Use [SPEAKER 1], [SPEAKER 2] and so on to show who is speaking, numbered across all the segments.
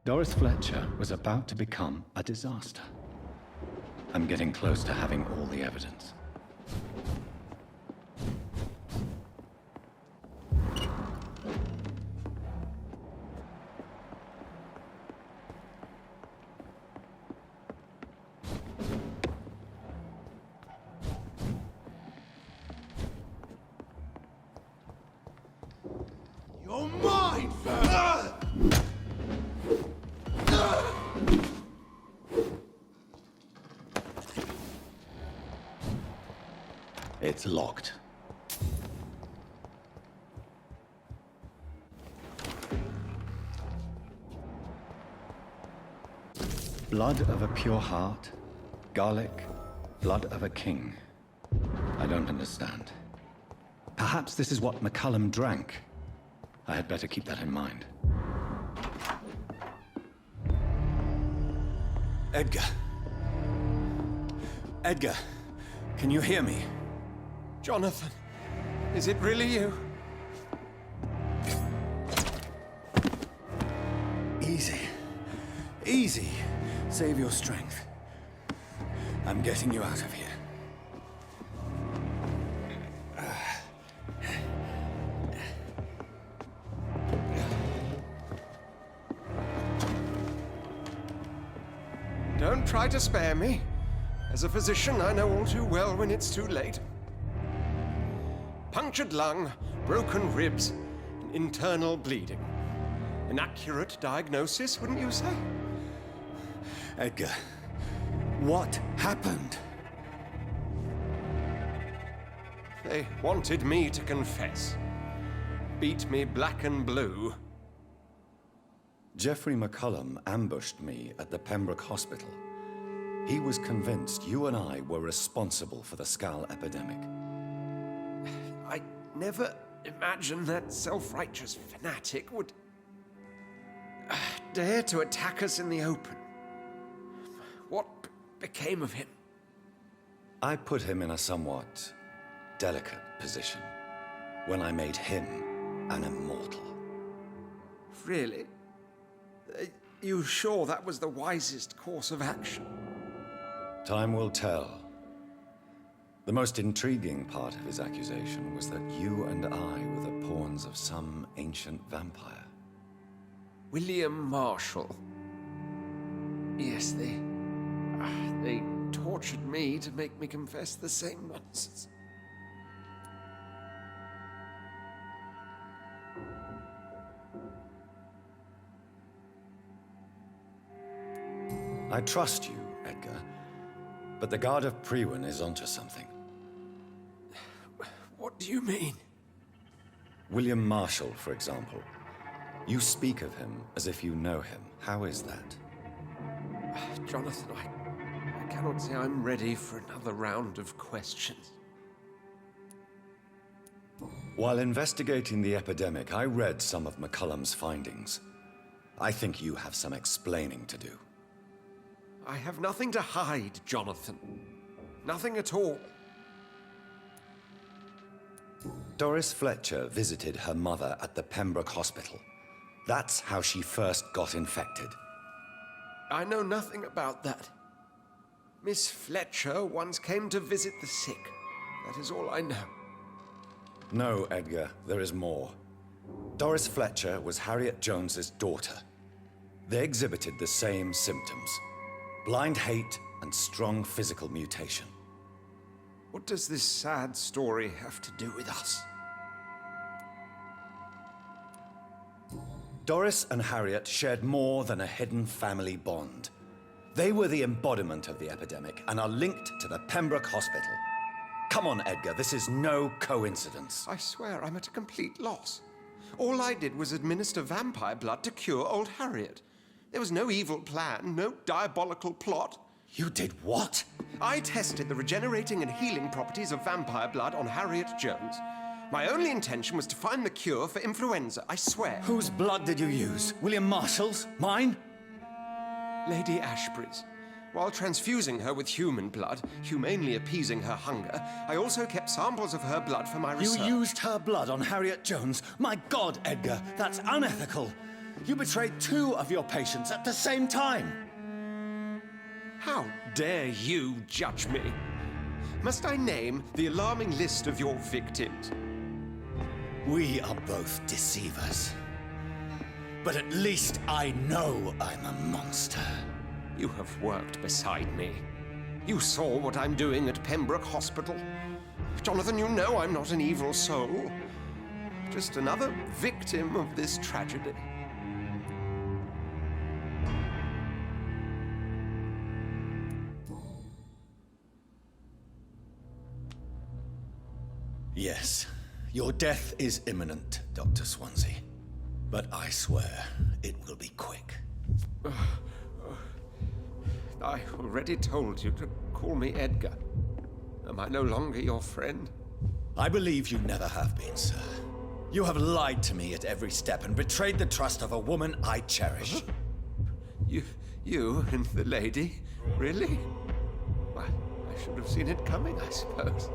[SPEAKER 1] Doris Fletcher was about to become a disaster. I'm getting close to having all the evidence.
[SPEAKER 2] You're mine, Ver!
[SPEAKER 1] It's locked. Blood of a pure heart, garlic, blood of a king. I don't understand. Perhaps this is what McCullum drank. I had better keep that in mind.
[SPEAKER 3] Edgar. Edgar, can you hear me?
[SPEAKER 2] Jonathan, is it really you?
[SPEAKER 3] Easy. Easy. Save your strength. I'm getting you out of here.
[SPEAKER 2] Don't try to spare me. As a physician, I know all too well when it's too late. Punctured lung, broken ribs, and internal bleeding. An accurate diagnosis, wouldn't you say?
[SPEAKER 3] Edgar, what happened?
[SPEAKER 2] They wanted me to confess. Beat me black and blue.
[SPEAKER 3] Jeffrey McCullum ambushed me at the Pembroke Hospital. He was convinced you and I were responsible for the Skal epidemic.
[SPEAKER 2] I never imagined that self-righteous fanatic would dare to attack us in the open. What became of him?
[SPEAKER 3] I put him in a somewhat delicate position when I made him an immortal.
[SPEAKER 2] Really? You sure that was the wisest course of action?
[SPEAKER 3] Time will tell. The most intriguing part of his accusation was that you and I were the pawns of some ancient vampire.
[SPEAKER 2] William Marshall. Yes, they tortured me to make me confess the same nonsense.
[SPEAKER 3] I trust you, Edgar, but the Guard of Priwen is onto something.
[SPEAKER 2] What do you mean?
[SPEAKER 3] William Marshall, for example. You speak of him as if you know him. How is that?
[SPEAKER 2] Jonathan, I cannot say I'm ready for another round of questions.
[SPEAKER 3] While investigating the epidemic, I read some of McCullum's findings. I think you have some explaining to do.
[SPEAKER 2] I have nothing to hide, Jonathan. Nothing at all.
[SPEAKER 3] Doris Fletcher visited her mother at the Pembroke Hospital. That's how she first got infected.
[SPEAKER 2] I know nothing about that. Miss Fletcher once came to visit the sick. That is all I know.
[SPEAKER 3] No, Edgar, there is more. Doris Fletcher was Harriet Jones's daughter. They exhibited the same symptoms. Blind hate and strong physical mutation.
[SPEAKER 2] What does this sad story have to do with us?
[SPEAKER 3] Doris and Harriet shared more than a hidden family bond. They were the embodiment of the epidemic and are linked to the Pembroke Hospital. Come on, Edgar, this is no coincidence.
[SPEAKER 2] I swear I'm at a complete loss. All I did was administer vampire blood to cure old Harriet. There was no evil plan, no diabolical plot.
[SPEAKER 3] You did what?
[SPEAKER 2] I tested the regenerating and healing properties of vampire blood on Harriet Jones. My only intention was to find the cure for influenza, I swear.
[SPEAKER 3] Whose blood did you use? William Marshall's? Mine?
[SPEAKER 2] Lady Ashbury's. While transfusing her with human blood, humanely appeasing her hunger, I also kept samples of her blood for my research.
[SPEAKER 3] You used her blood on Harriet Jones? My God, Edgar, that's unethical. You betrayed 2 of your patients at the same time.
[SPEAKER 2] How dare you judge me? Must I name the alarming list of your victims?
[SPEAKER 3] We are both deceivers. But at least I know I'm a monster.
[SPEAKER 2] You have worked beside me. You saw what I'm doing at Pembroke Hospital. Jonathan, you know I'm not an evil soul. Just another victim of this tragedy.
[SPEAKER 3] Yes, your death is imminent, Dr. Swansea. But I swear it will be quick.
[SPEAKER 2] I already told you to call me Edgar. Am I no longer your friend?
[SPEAKER 3] I believe you never have been, sir. You have lied to me at every step and betrayed the trust of a woman I cherish.
[SPEAKER 2] You and the lady? Really? Well, I should have seen it coming, I suppose.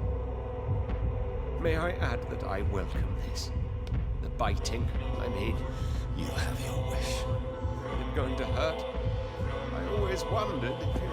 [SPEAKER 2] May I add that I welcome this? The biting, I mean.
[SPEAKER 3] You have your wish.
[SPEAKER 2] Is it going to hurt? I always wondered if you...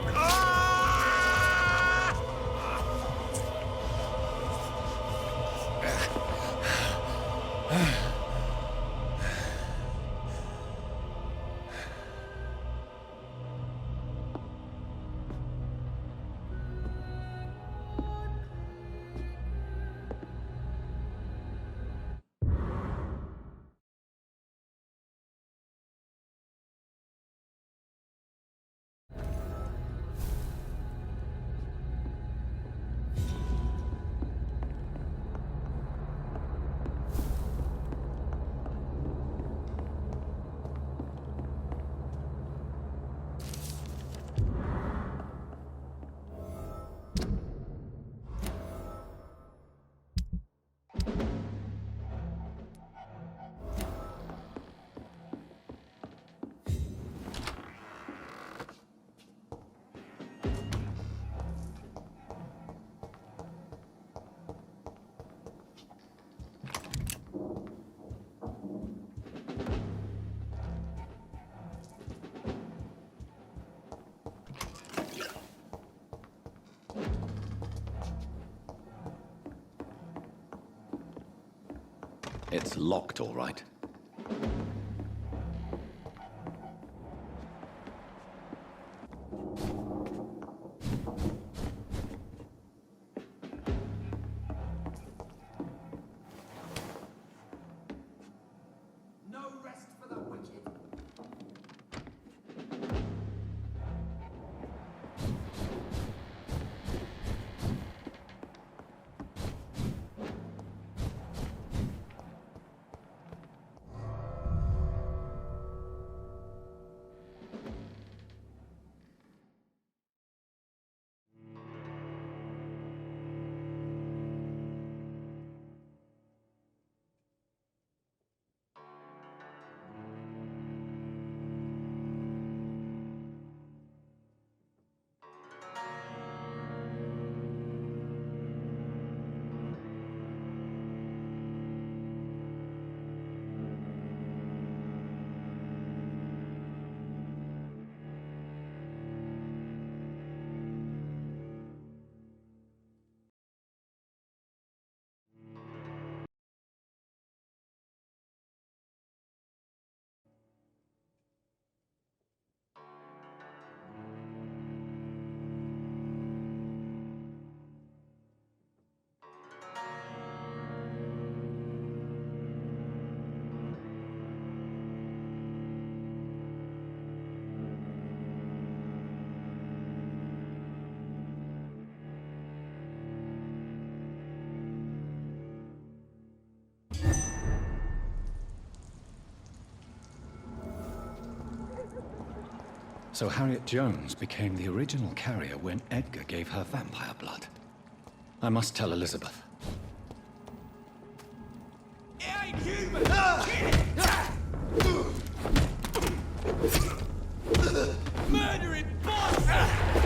[SPEAKER 1] It's locked, all right.
[SPEAKER 2] No rest for the wicked.
[SPEAKER 1] So Harriet Jones became the original carrier when Edgar gave her vampire blood. I must tell Elizabeth.
[SPEAKER 4] It ain't human! Murdering bastard!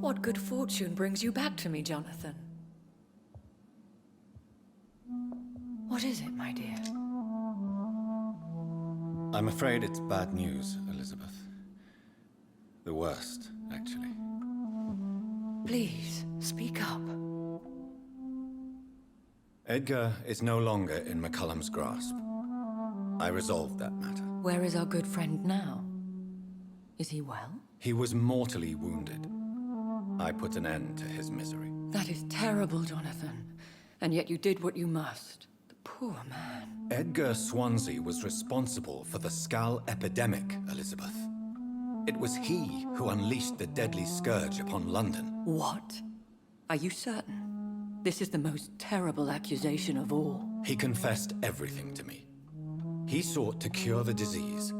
[SPEAKER 5] What good fortune brings you back to me, Jonathan? What is it, my dear?
[SPEAKER 1] I'm afraid it's bad news, Elizabeth. The worst, actually.
[SPEAKER 5] Please, speak up.
[SPEAKER 1] Edgar is no longer in McCullum's grasp. I resolved that matter.
[SPEAKER 5] Where is our good friend now? Is he well?
[SPEAKER 1] He was mortally wounded. I put an end to his misery.
[SPEAKER 5] That is terrible, Jonathan. And yet you did what you must. The poor man.
[SPEAKER 1] Edgar Swansea was responsible for the Skal epidemic, Elizabeth. It was he who unleashed the deadly scourge upon London.
[SPEAKER 5] What? Are you certain? This is the most terrible accusation of all.
[SPEAKER 1] He confessed everything to me. He sought to cure the disease,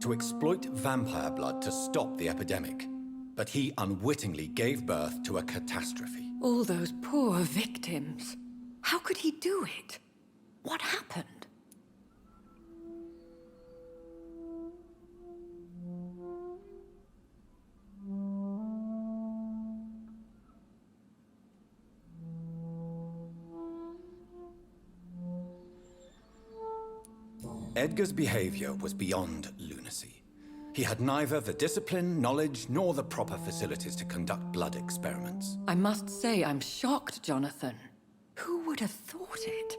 [SPEAKER 1] to exploit vampire blood to stop the epidemic. But he unwittingly gave birth to a catastrophe.
[SPEAKER 5] All those poor victims. How could he do it? What happened?
[SPEAKER 1] Edgar's behavior was beyond lunacy. He had neither the discipline, knowledge, nor the proper facilities to conduct blood experiments.
[SPEAKER 5] I must say I'm shocked, Jonathan. Who would have thought it?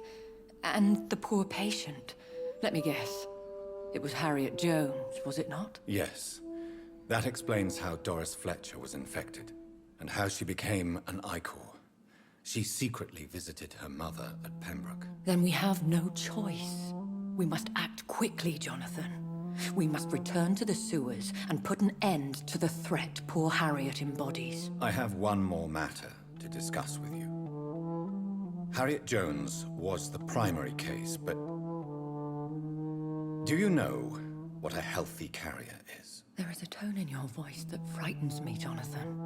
[SPEAKER 5] And the poor patient. Let me guess. It was Harriet Jones, was it not?
[SPEAKER 1] Yes. That explains how Doris Fletcher was infected, and how she became an Ichor. She secretly visited her mother at Pembroke.
[SPEAKER 5] Then we have no choice. We must act quickly, Jonathan. We must return to the sewers and put an end to the threat poor Harriet embodies.
[SPEAKER 1] I have one more matter to discuss with you. Harriet Jones was the primary case, but do you know what a healthy carrier is?
[SPEAKER 5] There is a tone in your voice that frightens me, Jonathan.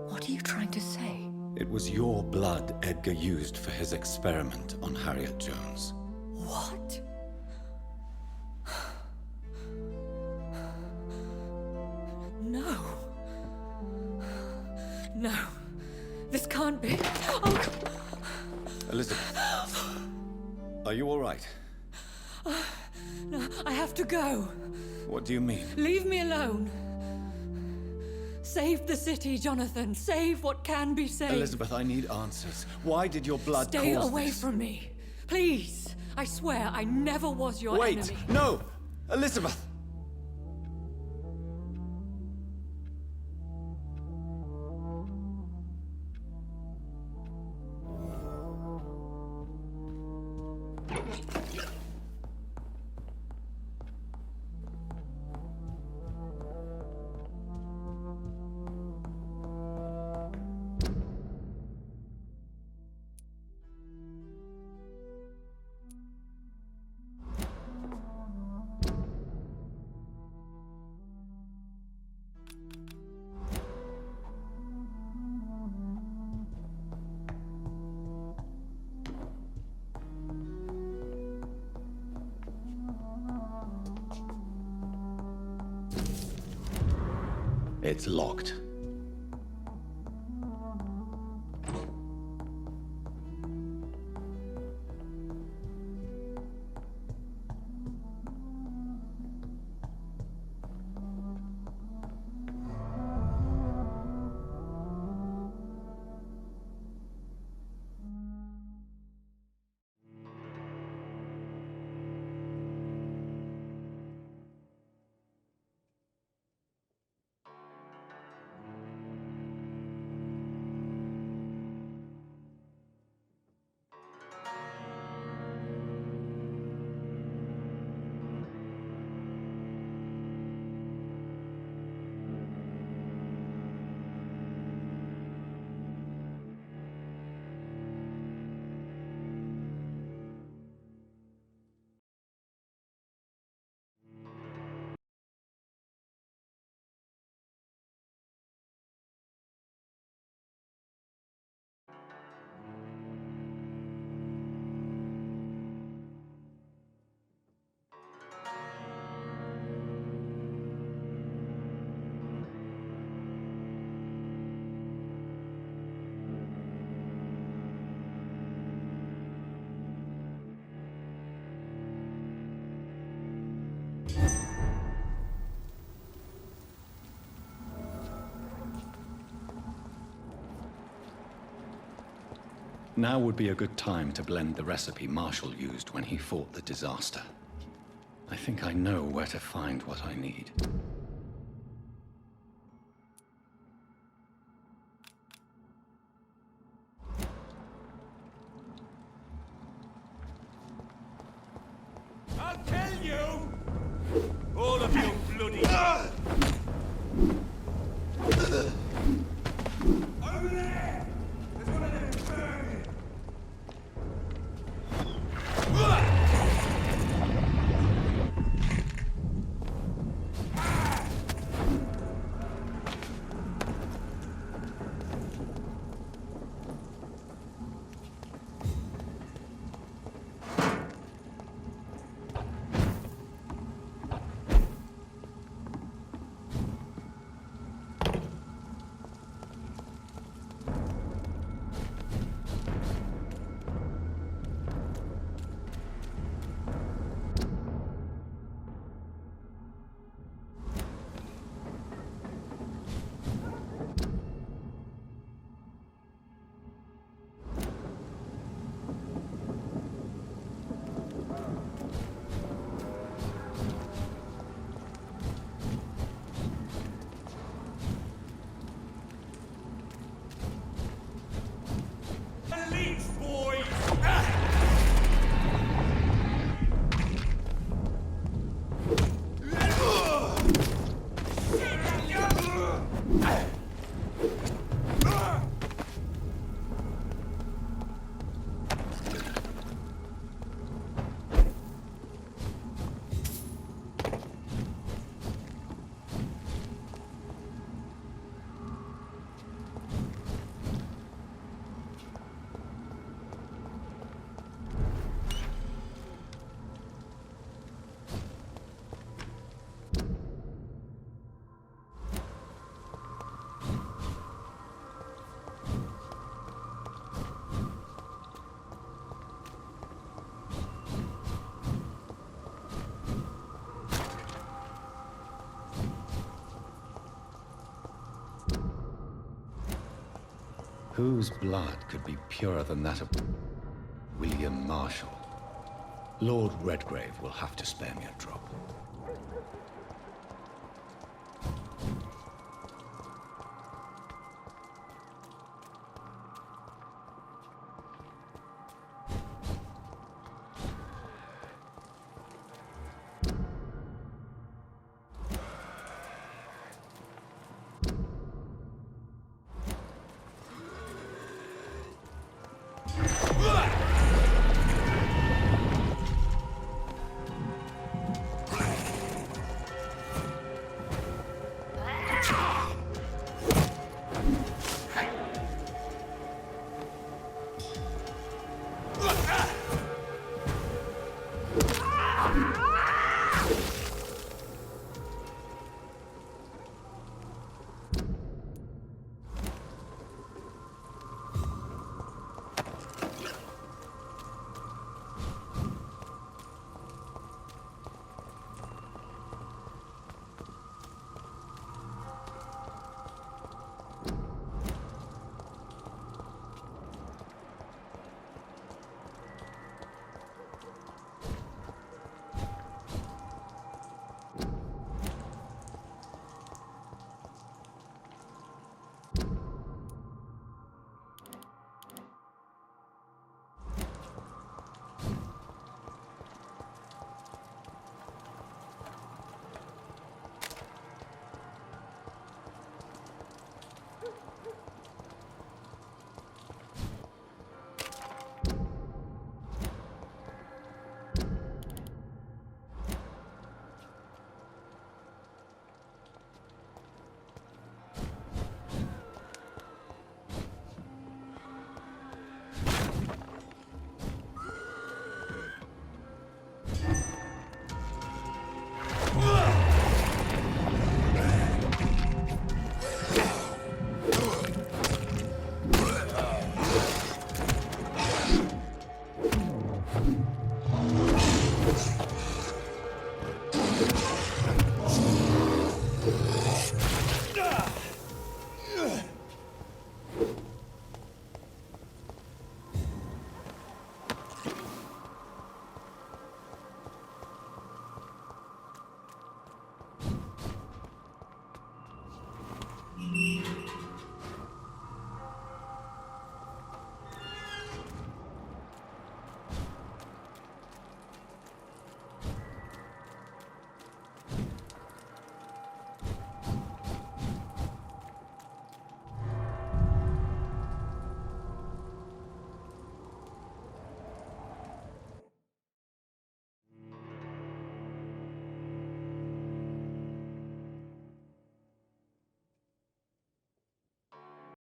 [SPEAKER 5] What are you trying to say?
[SPEAKER 1] It was your blood Edgar used for his experiment on Harriet Jones.
[SPEAKER 5] What? No. No. This can't be. Oh.
[SPEAKER 1] Elizabeth, are you all right?
[SPEAKER 5] No, I have to go.
[SPEAKER 1] What do you mean?
[SPEAKER 5] Leave me alone. Save the city, Jonathan. Save what can be saved.
[SPEAKER 1] Elizabeth, I need answers. Why did your blood
[SPEAKER 5] Stay
[SPEAKER 1] cause
[SPEAKER 5] away
[SPEAKER 1] this?
[SPEAKER 5] from me. Please. I swear I never was your
[SPEAKER 1] Wait!
[SPEAKER 5] enemy.
[SPEAKER 1] No! Elizabeth! It's locked. Now would be a good time to blend the recipe Marshall used when he fought the disaster. I think I know where to find what I need.
[SPEAKER 4] I'll tell you! All of you bloody... Over there! There's one of them burning! Leech, boys!
[SPEAKER 1] Whose blood could be purer than that of William Marshall? Lord Redgrave will have to spare me a drop.